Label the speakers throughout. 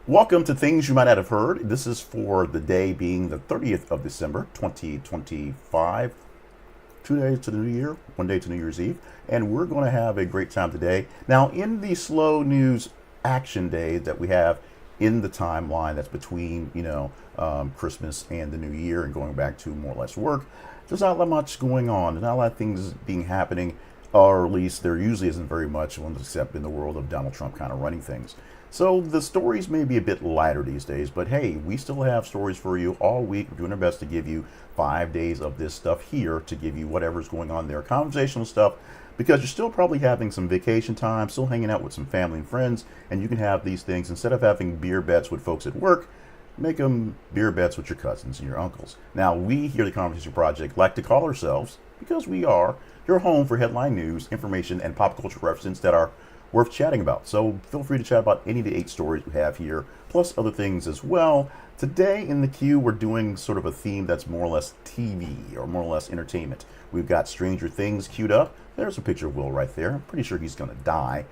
Speaker 1: Welcome to Things You Might Not Have Heard. This is for the day being the 30th of December, 2025. 2 days to the new year, 1 day to New Year's Eve, and we're going to have a great time today. Now, in the slow news action day that we have in the timeline that's between, Christmas and the new year and going back to more or less work, there's not that much going on. There's not a lot of things being happening, or at least there usually isn't very much, except in the world of Donald Trump kind of running things. So the stories may be a bit lighter these days, but hey, we still have stories for you all week. We're doing our best to give you 5 days of this stuff here to give you whatever's going on there, conversational stuff, because you're still probably having some vacation time, still hanging out with some family and friends, and you can have these things instead of having beer bets with folks at work. Make them beer bets with your cousins and your uncles. Now, we here at the Conversation Project like to call ourselves, because we are, your home for headline news, information, and pop culture references that are worth chatting about. So feel free to chat about any of the 8 stories we have here, plus other things as well. Today in the queue, we're doing sort of a theme that's more or less TV, or more or less entertainment. We've got Stranger Things queued up. There's a picture of Will right there. I'm pretty sure he's going to die.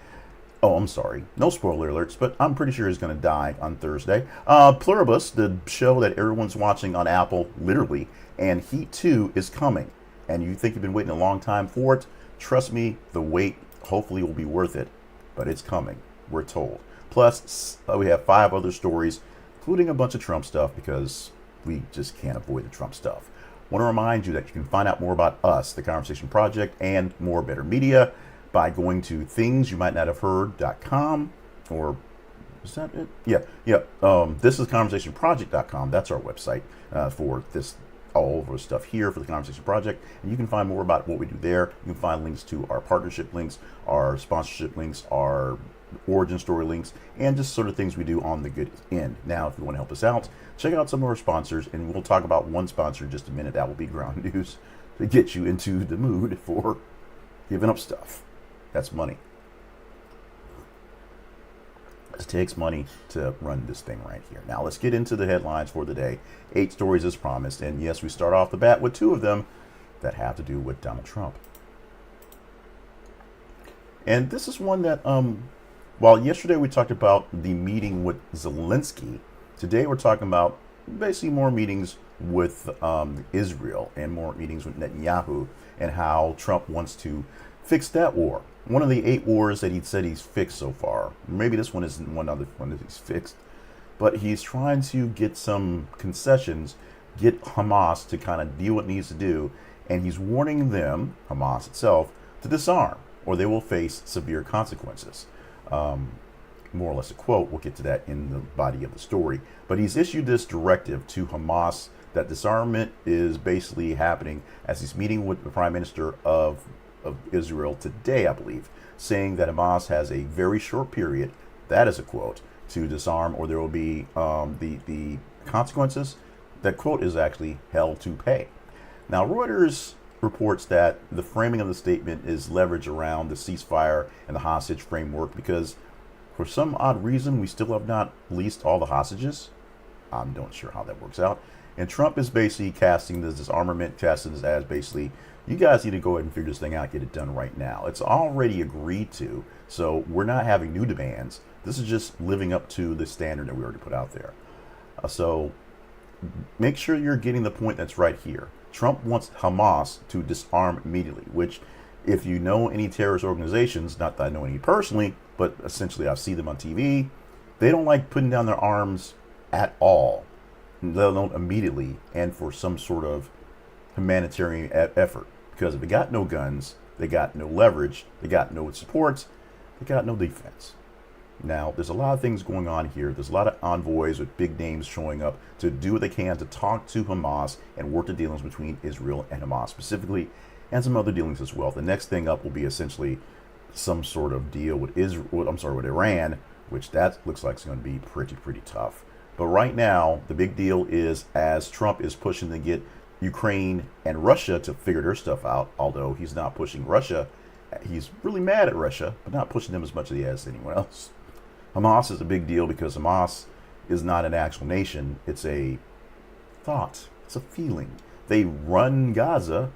Speaker 1: Oh, I'm sorry. No spoiler alerts, but I'm pretty sure he's going to die on Thursday. Pluribus, the show that everyone's watching on Apple, literally, and Heat 2 is coming. And you think you've been waiting a long time for it? Trust me, the wait hopefully will be worth it, but it's coming, we're told. Plus, we have 5 other stories, including a bunch of Trump stuff, because we just can't avoid the Trump stuff. Want to remind you that you can find out more about us, the Conversation Project, and more better media by going to thingsyoumighttnothaveheard.com, or is that it? Yeah. This is conversationproject.com. That's our website for this, all of our stuff here for the Conversation Project, and you can find more about what we do there. You can find links to our partnership links, our sponsorship links, our origin story links, and just sort of things we do on the good end. Now, if you want to help us out, check out some of our sponsors, and we'll talk about one sponsor in just a minute. That will be Ground News, to get you into the mood for giving up stuff. That's money. It takes money to run this thing right here. Now let's get into the headlines for the day. 8 stories as promised, and yes, we start off the bat with 2 of them that have to do with Donald Trump. And this is one that, while yesterday we talked about the meeting with Zelensky, today we're talking about basically more meetings with Israel and more meetings with Netanyahu and how Trump wants to fix that war. One of the 8 wars that he said he's fixed so far. Maybe this one isn't one other one that he's fixed, but he's trying to get some concessions, get Hamas to kind of do what it needs to do, and he's warning them, Hamas itself, to disarm, or they will face severe consequences. More or less a quote. We'll get to that in the body of the story. But he's issued this directive to Hamas that disarmament is basically happening as he's meeting with the Prime Minister of Israel today, I believe, saying that Hamas has a very short period, that is a quote, to disarm, or there will be the consequences. That quote is actually hell to pay. Now, Reuters reports that the framing of the statement is leveraged around the ceasefire and the hostage framework because for some odd reason we still have not released all the hostages. I'm not sure how that works out. And Trump is basically casting this disarmament, casting this as basically, you guys need to go ahead and figure this thing out, get it done right now. It's already agreed to, so we're not having new demands. This is just living up to the standard that we already put out there. So make sure you're getting the point that's right here. Trump wants Hamas to disarm immediately, which if you know any terrorist organizations, not that I know any personally, but essentially I see them on TV, they don't like putting down their arms at all, let alone immediately, and for some sort of humanitarian effort. Because if they got no guns, they got no leverage, they got no support, they got no defense. Now, there's a lot of things going on here. There's a lot of envoys with big names showing up to do what they can to talk to Hamas and work the dealings between Israel and Hamas specifically, and some other dealings as well. The next thing up will be essentially some sort of deal with with Iran, which that looks like it's going to be pretty tough. But right now, the big deal is as Trump is pushing to get Ukraine and Russia to figure their stuff out, although he's not pushing Russia. He's really mad at Russia, but not pushing them as much as he has anyone else. Hamas is a big deal because Hamas is not an actual nation. It's a thought. It's a feeling. They run Gaza,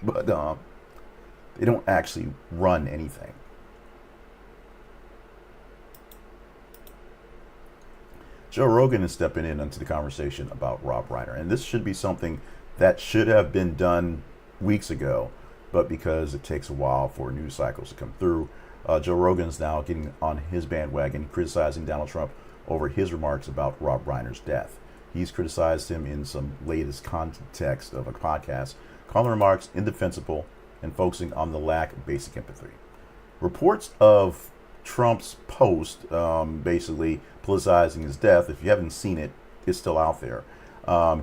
Speaker 1: but they don't actually run anything. Joe Rogan is stepping in into the conversation about Rob Reiner. And this should be something that should have been done weeks ago, but because it takes a while for news cycles to come through, Joe Rogan's now getting on his bandwagon, criticizing Donald Trump over his remarks about Rob Reiner's death. He's criticized him in some latest context of a podcast, calling the remarks indefensible and focusing on the lack of basic empathy. Reports of Trump's post, basically politicizing his death, if you haven't seen it, it's still out there,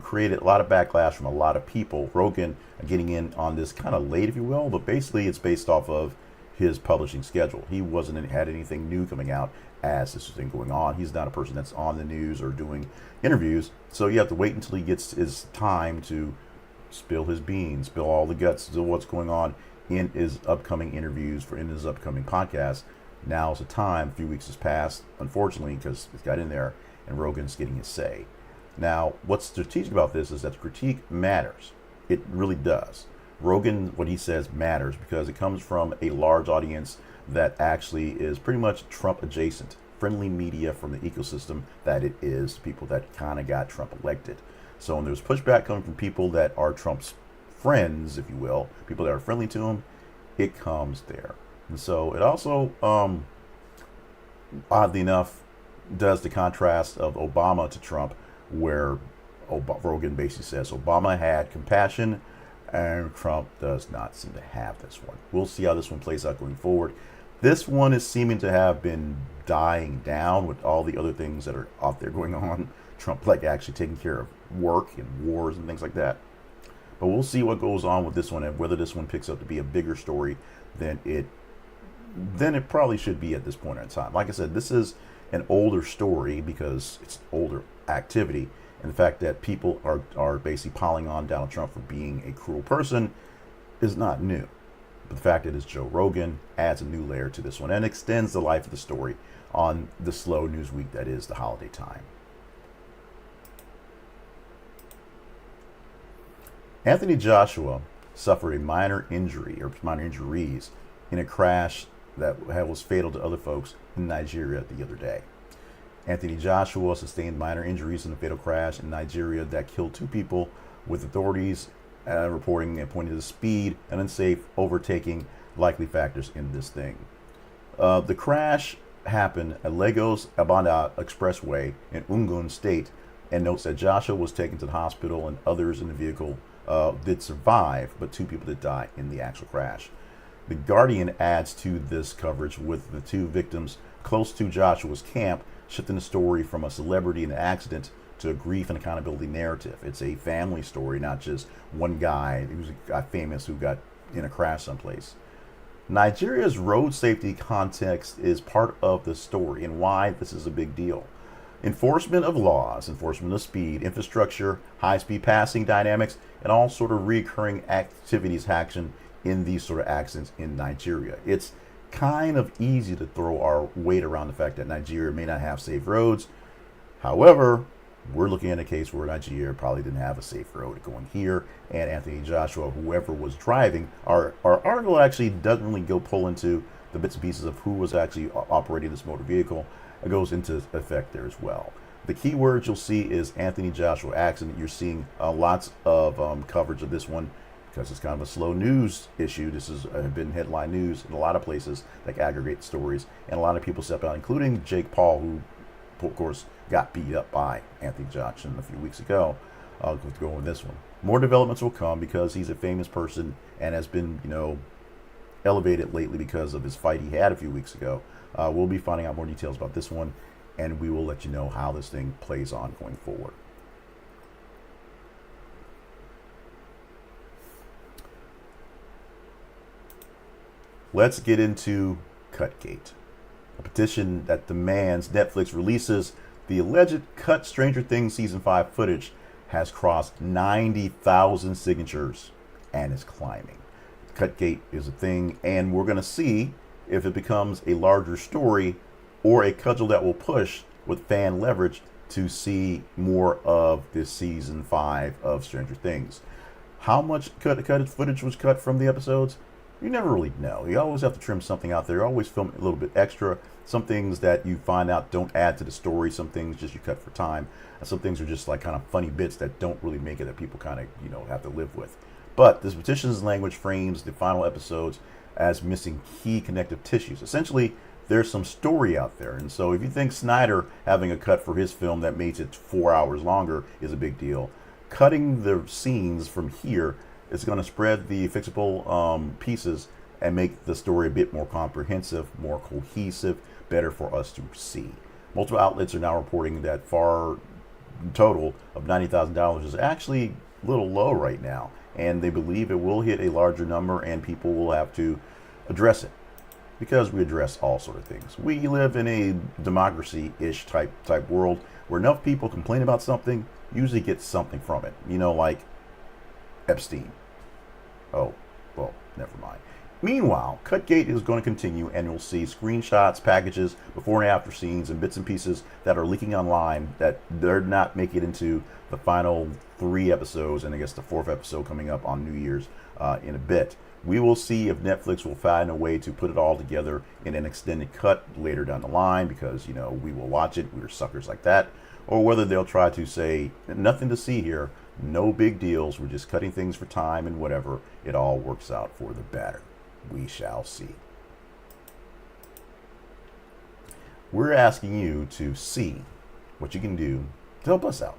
Speaker 1: created a lot of backlash from a lot of people. Rogan getting in on this kind of late, if you will, but basically it's based off of his publishing schedule. He wasn't had anything new coming out as this thing going on. He's not a person that's on the news or doing interviews, so you have to wait until he gets his time to spill his beans, spill all the guts of what's going on in his upcoming interviews in his upcoming podcast. Now's the time. A few weeks has passed, unfortunately, because it's got in there, and Rogan's getting his say. Now, what's strategic about this is that the critique matters. It really does. Rogan, what he says matters because it comes from a large audience that actually is pretty much Trump adjacent, friendly media from the ecosystem that it is, people that kind of got Trump elected. So when there's pushback coming from people that are Trump's friends, if you will, people that are friendly to him, it comes there. And so it also, oddly enough, does the contrast of Obama to Trump, where Rogan basically says Obama had compassion and Trump does not seem to have this one. We'll see how this one plays out going forward. This one is seeming to have been dying down with all the other things that are out there going on. Trump like actually taking care of work and wars and things like that. But we'll see what goes on with this one and whether this one picks up to be a bigger story than it probably should be at this point in time. Like I said, this is an older story because it's older activity, and the fact that people are basically piling on Donald Trump for being a cruel person is not new. But the fact that it's Joe Rogan adds a new layer to this one and extends the life of the story on the slow news week that is the holiday time. Anthony Joshua suffered a minor injury or minor injuries in a crash that was fatal to other folks in Nigeria the other day. Anthony Joshua sustained minor injuries in a fatal crash in Nigeria that killed 2 people, with authorities reporting and pointing to speed and unsafe overtaking likely factors in this thing. The crash happened at Lagos Abada Expressway in Ogun State, and notes that Joshua was taken to the hospital and others in the vehicle did survive, but 2 people did die in the actual crash. The Guardian adds to this coverage with the 2 victims close to Joshua's camp, shifting the story from a celebrity and an accident to a grief and accountability narrative. It's a family story, not just one guy who got famous who got in a crash someplace. Nigeria's road safety context is part of the story and why this is a big deal. Enforcement of laws, enforcement of speed, infrastructure, high-speed passing dynamics, and all sort of recurring activities action in these sort of accidents in Nigeria. It's kind of easy to throw our weight around the fact that Nigeria may not have safe roads. However, we're looking at a case where Nigeria probably didn't have a safe road going here, and Anthony Joshua, whoever was driving, our article actually doesn't really go pull into the bits and pieces of who was actually operating this motor vehicle. It goes into effect there as well. The key words you'll see is Anthony Joshua accident. You're seeing lots of coverage of this one because it's kind of a slow news issue. This has been headline news in a lot of places that aggregate stories, and a lot of people step out, including Jake Paul, who, of course, got beat up by Anthony Johnson a few weeks ago. I'll go with this one. More developments will come because he's a famous person and has been, elevated lately because of his fight he had a few weeks ago. We'll be finding out more details about this one, and we will let you know how this thing plays on going forward. Let's get into Cutgate, a petition that demands Netflix releases the alleged Cut Stranger Things Season 5 footage has crossed 90,000 signatures and is climbing. Cutgate is a thing, and we're going to see if it becomes a larger story or a cudgel that will push with fan leverage to see more of this Season 5 of Stranger Things. How much cut footage was cut from the episodes? You never really know. You always have to trim something out there. You always film a little bit extra. Some things that you find out don't add to the story. Some things just you cut for time. And some things are just like kind of funny bits that don't really make it, that people kind of, have to live with. But this Petition's language frames the final episodes as missing key connective tissues. Essentially, there's some story out there. And so if you think Snyder having a cut for his film that makes it 4 hours longer is a big deal, cutting the scenes from here is going to spread the fixable pieces and make the story a bit more comprehensive, more cohesive, better for us to see. Multiple outlets are now reporting that far total of $90,000 is actually a little low right now, and they believe it will hit a larger number and people will have to address it, because we address all sort of things. We live in a democracy-ish type world where enough people complain about something, usually get something from it. Like Epstein. Oh, well, never mind. Meanwhile, Cutgate is going to continue, and you'll see screenshots, packages, before and after scenes, and bits and pieces that are leaking online that they're not making it into the final 3 episodes, and I guess the 4th episode coming up on New Year's in a bit. We will see if Netflix will find a way to put it all together in an extended cut later down the line, because, we will watch it. We're suckers like that. Or whether they'll try to say, nothing to see here, no big deals, we're just cutting things for time and whatever. It all works out for the better. We shall see. We're asking you to see what you can do to help us out.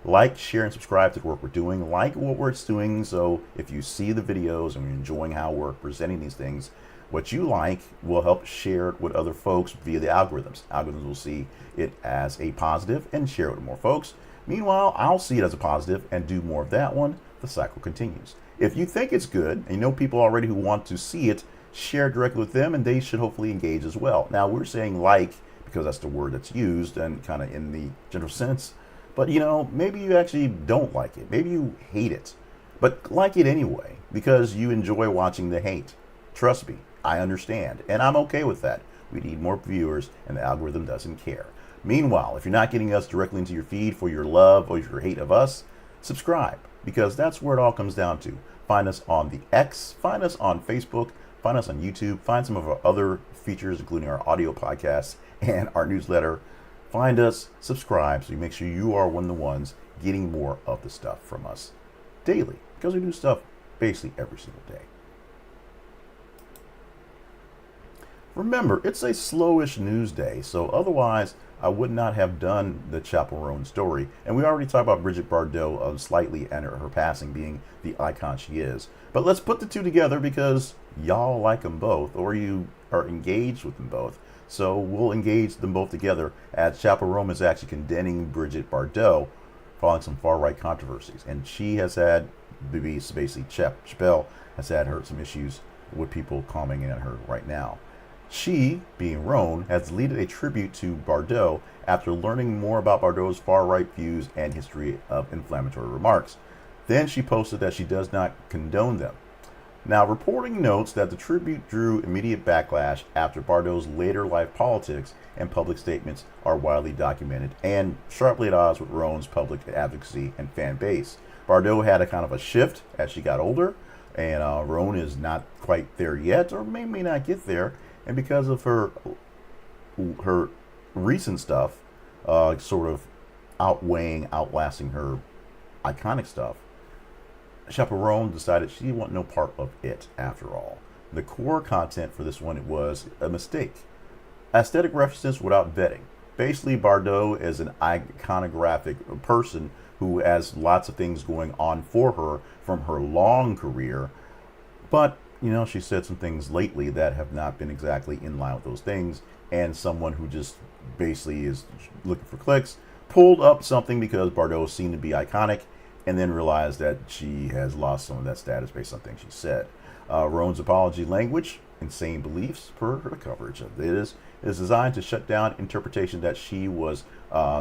Speaker 1: Like, share, and subscribe to the work we're doing. Like what we're doing, so if you see the videos and you're enjoying how we're presenting these things, what you like will help share it with other folks via the algorithms. Algorithms will see it as a positive and share it with more folks. Meanwhile, I'll see it as a positive and do more of that one. The cycle continues. If you think it's good, and you know people already who want to see it, share directly with them, and they should hopefully engage as well. Now, we're saying like, because that's the word that's used and kind of in the general sense. But, maybe you actually don't like it. Maybe you hate it. But like it anyway, because you enjoy watching the hate. Trust me, I understand. And I'm okay with that. We need more viewers, and the algorithm doesn't care. Meanwhile, if you're not getting us directly into your feed for your love or your hate of us, subscribe, because that's where it all comes down to. Find us on the X, find us on Facebook, find us on YouTube, find some of our other features, including our audio podcasts and our newsletter. Find us, subscribe, so you make sure you are one of the ones getting more of the stuff from us daily, because we do stuff basically every single day. Remember, it's a slowish news day, so otherwise I would not have done the Chappell story. And we already talked about Brigitte Bardot slightly, and her passing, being the icon she is. But let's put the two together, because y'all like them both, or you are engaged with them both. So we'll engage them both together, as Chappell is actually condemning Brigitte Bardot following some far-right controversies. And she has had, basically Chappell has had some issues with people commenting on her right now. She, being Roan, has deleted a tribute to Bardot after learning more about Bardot's far-right views and history of inflammatory remarks. Then she posted that she does not condone them. Now, reporting notes that the tribute drew immediate backlash after Bardot's later life politics and public statements are widely documented and sharply at odds with Roan's public advocacy and fan base. Bardot had a kind of a shift as she got older, and Roan is not quite there yet, or may not get there. And because of her recent stuff, sort of outlasting her iconic stuff, Chappell decided she didn't want no part of it after all. The core content for this one was a mistake. Aesthetic references without vetting. Basically, Bardot is an iconographic person who has lots of things going on for her from her long career, but she said some things lately that have not been exactly in line with those things, and someone who just basically is looking for clicks pulled up something because Bardot seemed to be iconic, and then realized that she has lost some of that status based on things she said. Roan's apology language, insane beliefs, per her coverage of this, is designed to shut down interpretation that she was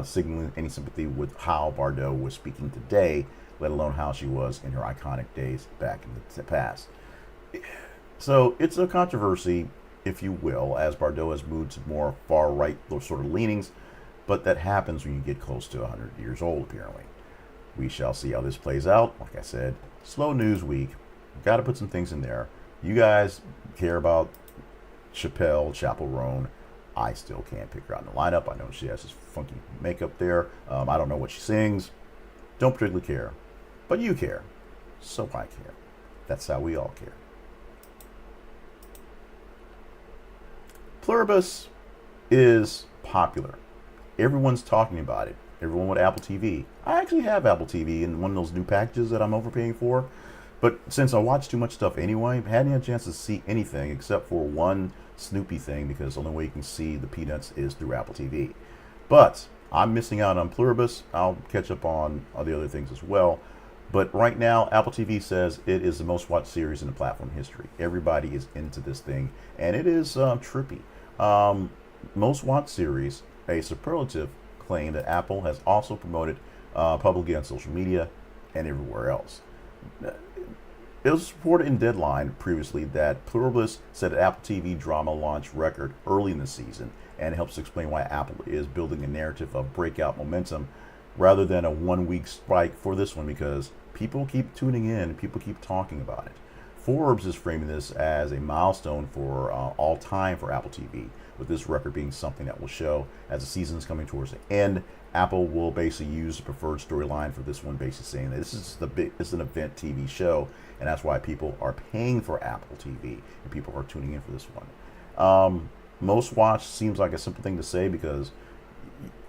Speaker 1: signaling any sympathy with how Bardot was speaking today, let alone how she was in her iconic days back in the past. So it's a controversy, if you will, as Bardot has moved to more far-right sort of leanings, but that happens when you get close to 100 years old, apparently. We shall see how this plays out. Like I said, slow news week. Got to put some things in there. You guys care about Chappell, Roan. I still can't pick her out in the lineup. I know she has this funky makeup there. I don't know what she sings. Don't particularly care. But you care. So I care. That's how we all care. Pluribus is popular. Everyone's talking about it. Everyone with Apple TV. I actually have Apple TV in one of those new packages that I'm overpaying for. But since I watch too much stuff anyway, I hadn't had a chance to see anything except for one Snoopy thing, because the only way you can see the Peanuts is through Apple TV. But I'm missing out on Pluribus. I'll catch up on the other things as well. But right now, Apple TV says it is the most watched series in the platform history. Everybody is into this thing, and it is trippy. Most watched series, a superlative claim that Apple has also promoted publicly on social media and everywhere else. It was reported in Deadline previously that Pluribus set an Apple TV drama launch record early in the season, and helps explain why Apple is building a narrative of breakout momentum rather than a 1 week spike for this one, because people keep tuning in, people keep talking about it. Forbes is framing this as a milestone for all time for Apple TV, with this record being something that will show as the season is coming towards the end. Apple will basically use the preferred storyline for this one, basically saying that this is an event TV show, and that's why people are paying for Apple TV and people are tuning in for this one. Most watched seems like a simple thing to say, because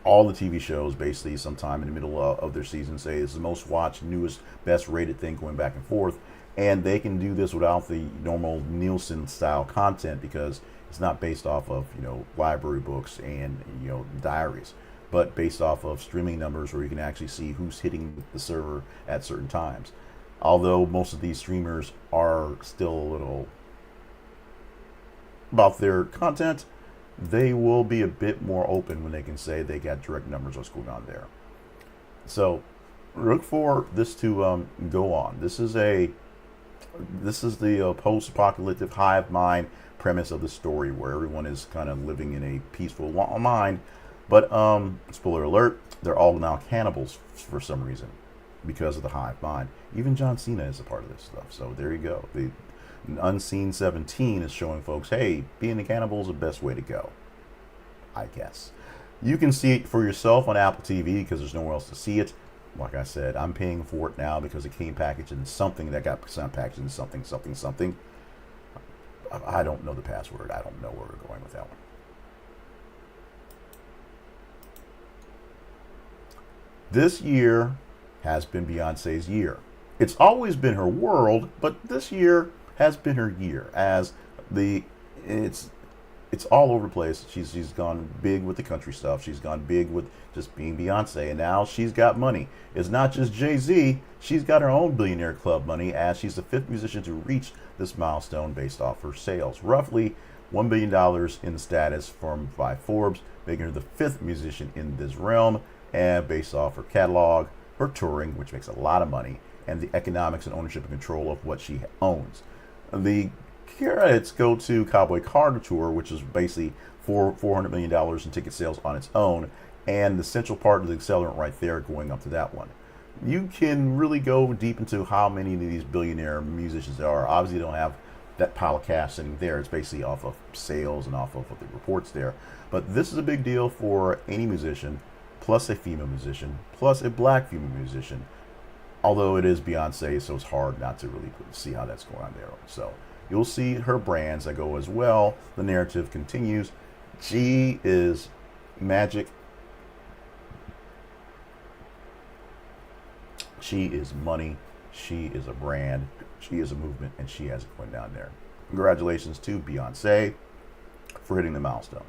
Speaker 1: all the TV shows basically sometime in the middle of their season say it's the most watched, newest, best rated thing, going back and forth. And they can do this without the normal Nielsen style content, because it's not based off of, library books and, diaries, but based off of streaming numbers where you can actually see who's hitting the server at certain times. Although most of these streamers are still a little about their content, they will be a bit more open when they can say they got direct numbers what's going on there. So look for this to go on. This is the post-apocalyptic hive mind premise of the story, where everyone is kind of living in a peaceful mind. But spoiler alert, they're all now cannibals for some reason because of the hive mind. Even John Cena is a part of this stuff. So there you go. The Unseen 17 is showing folks, hey, being a cannibal is the best way to go, I guess. You can see it for yourself on Apple TV because there's nowhere else to see it. Like I said, I'm paying for it now because it came packaged in something that got packaged in something. I don't know the password. I don't know where we're going with that one. This year has been Beyonce's year. It's always been her world, but this year has been her year, as it's all over the place. She's gone big with the country stuff. She's gone big with just being Beyonce, and now she's got money. It's not just Jay-Z. She's got her own Billionaire Club money, as she's the 5th musician to reach this milestone based off her sales. Roughly $1 billion in status by Forbes, making her the 5th musician in this realm, and based off her catalog, her touring, which makes a lot of money, and the economics and ownership and control of what she owns. The credits go to Cowboy Carter Tour, which is basically $400 million in ticket sales on its own, and the central part of the accelerant right there going up to that one. You can really go deep into how many of these billionaire musicians there are. Obviously, they don't have that pile of cash sitting there. It's basically off of sales and off of the reports there. But this is a big deal for any musician, plus a female musician, plus a black female musician. Although it is Beyonce, so it's hard not to really see how that's going on there. So you'll see her brands that go as well. The narrative continues. She is magic. She is money. She is a brand. She is a movement, and she has it going down there. Congratulations to Beyonce for hitting the milestone.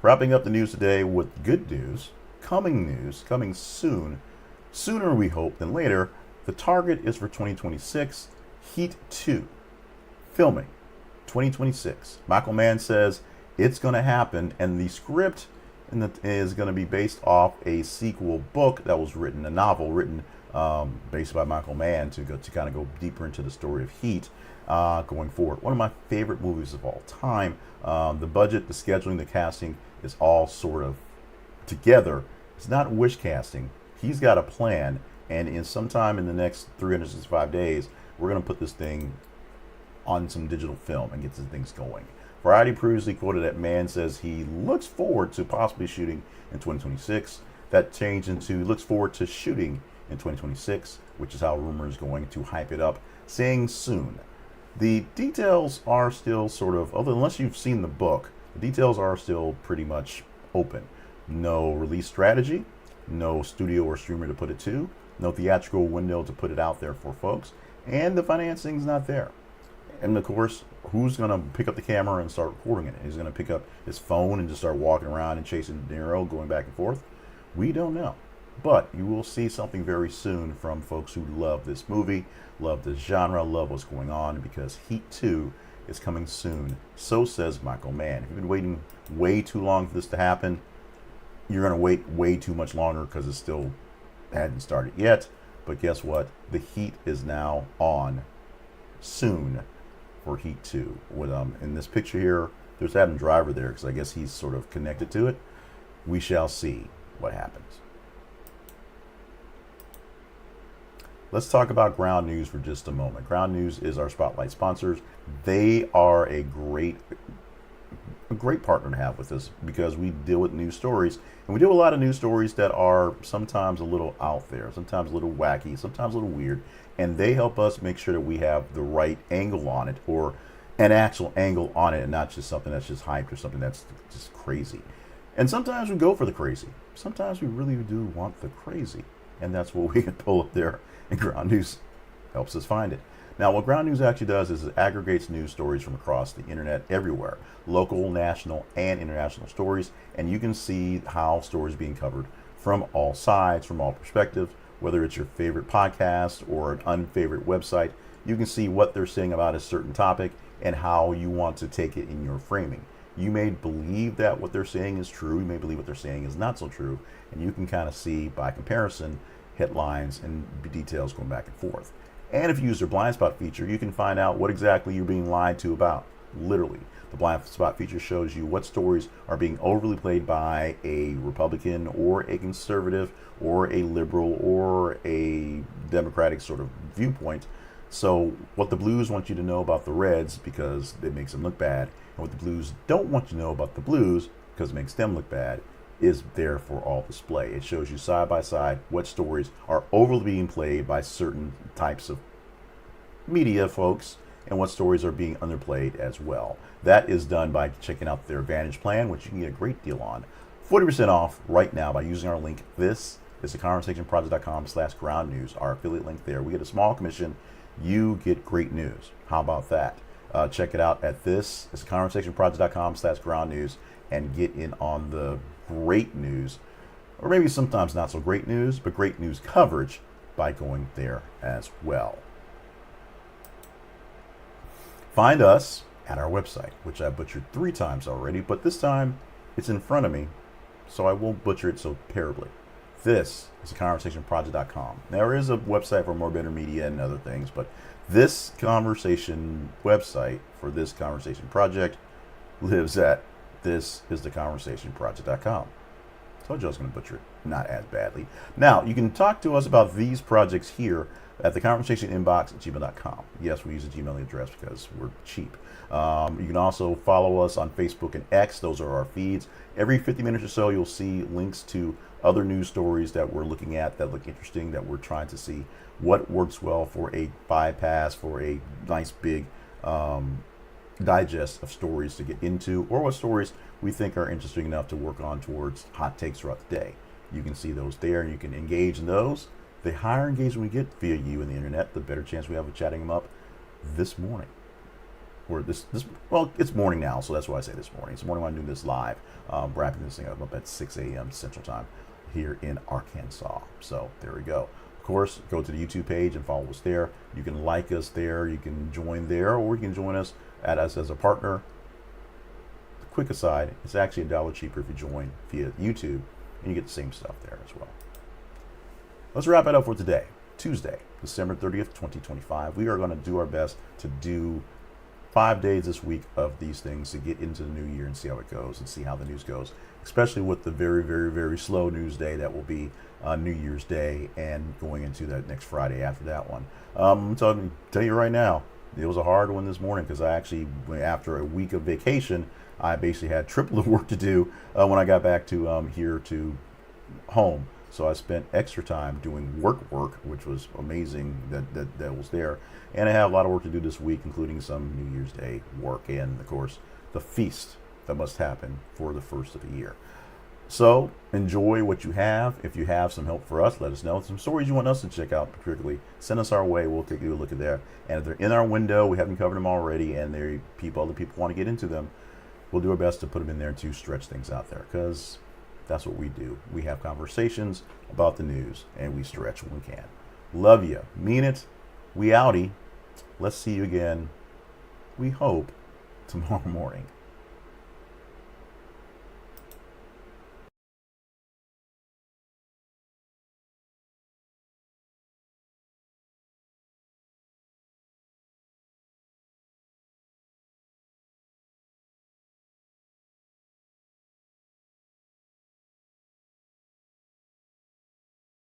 Speaker 1: Wrapping up the news today with good news, coming soon. Sooner, we hope, than later. The target is for 2026. Heat 2. Filming. 2026. Michael Mann says it's going to happen, and the script is going to be based off a sequel book that was written, a novel written based by Michael Mann to kind of go deeper into the story of Heat going forward. One of my favorite movies of all time. The budget, the scheduling, the casting is all sort of together. It's not wish casting. He's got a plan, And in sometime in the next 365 days, we're going to put this thing on some digital film and get some things going. Variety previously quoted that Mann says he looks forward to possibly shooting in 2026. That changed into looks forward to shooting in 2026, which is how rumor is going to hype it up, saying soon. The details are still sort of, although unless you've seen the book, the details are still pretty much open. No release strategy, no studio or streamer to put it to, no theatrical window to put it out there for folks, and the financing's not there. And of course, who's going to pick up the camera and start recording it? He's going to pick up his phone and just start walking around and chasing De Niro, going back and forth? We don't know. But you will see something very soon from folks who love this movie, love this genre, love what's going on, because Heat 2 is coming soon. So says Michael Mann. If you've been waiting way too long for this to happen, you're going to wait way too much longer because it still hadn't started yet. But guess what? The heat is now on soon for Heat 2. With in this picture here, there's Adam Driver there because I guess he's sort of connected to it. We shall see what happens. Let's talk about Ground News for just a moment. Ground News is our Spotlight sponsors. They are a great partner to have with us because we deal with news stories, and we do a lot of news stories that are sometimes a little out there, sometimes a little wacky, sometimes a little weird, and they help us make sure that we have the right angle on it, or an actual angle on it, and not just something that's just hyped or something that's just crazy. And sometimes we go for the crazy. Sometimes we really do want the crazy, and that's what we can pull up there, and Ground News helps us find it. Now, what Ground News actually does is it aggregates news stories from across the internet everywhere, local, national, and international stories, and you can see how stories are being covered from all sides, from all perspectives, whether it's your favorite podcast or an unfavorite website. You can see what they're saying about a certain topic and how you want to take it in your framing. You may believe that what they're saying is true, you may believe what they're saying is not so true, and you can kind of see by comparison headlines and details going back and forth. And if you use their blind spot feature, you can find out what exactly you're being lied to about. Literally, the blind spot feature shows you what stories are being overly played by a Republican or a conservative or a liberal or a Democratic sort of viewpoint. So what the Blues want you to know about the Reds because it makes them look bad, and what the Blues don't want you to know about the Blues because it makes them look bad, is there for all display. It shows you side by side what stories are overly being played by certain types of media folks and what stories are being underplayed as well. That is done by checking out their Advantage plan, which you can get a great deal on. 40% off right now by using our link. This is theconversationproject.com/ground news, our affiliate link there. We get a small commission. You get great news. How about that? Check it out at this. It's theconversationproject.com/ground news and get in on the great news, or maybe sometimes not so great news, but great news coverage by going there as well. Find us at our website, which I butchered 3 times already, but this time it's in front of me, so I won't butcher it so terribly. This is theconversationproject.com. There is a website for more better media and other things, but this conversation website for this conversation project lives at this is theconversationproject.com. Told you I was going to butcher it, not as badly. Now, you can talk to us about these projects here at theconversationinbox@gmail.com. Yes, we use a Gmail address because we're cheap. You can also follow us on Facebook and X. Those are our feeds. Every 50 minutes or so, you'll see links to other news stories that we're looking at that look interesting, that we're trying to see what works well for a bypass, for a nice big digest of stories to get into, or what stories we think are interesting enough to work on towards hot takes throughout the day. You can see those there and you can engage in those. The higher engagement we get via you and the internet, the better chance we have of chatting them up this morning. Or well, it's morning now, so that's why I say this morning. It's morning when I'm doing this live, wrapping this thing up at 6 a.m. Central Time here in Arkansas. So there we go. Of course, go to the YouTube page and follow us there. You can like us there, you can join there, or you can join us as a partner. Quick aside, it's actually $1 cheaper if you join via YouTube, and you get the same stuff there as well. Let's wrap it up for today. Tuesday, December 30th, 2025. We are going to do our best to do 5 days this week of these things to get into the new year and see how it goes and see how the news goes especially with the very, very, very slow news day that will be New Year's Day and going into that next Friday after that one. So I'll tell you right now, it was a hard one this morning because I actually, after a week of vacation, I basically had triple the work to do when I got back to here to home. So I spent extra time doing work, which was amazing that was there. And I have a lot of work to do this week, including some New Year's Day work and, of course, the feast that must happen for the first of the year. So enjoy what you have. If you have some help for us, let us know. Some stories you want us to check out particularly, send us our way. We'll take a look at that. And if they're in our window, we haven't covered them already, and other people want to get into them, we'll do our best to put them in there to stretch things out there, because that's what we do. We have conversations about the news, and we stretch when we can. Love you. Mean it. We outie. Let's see you again, we hope, tomorrow morning.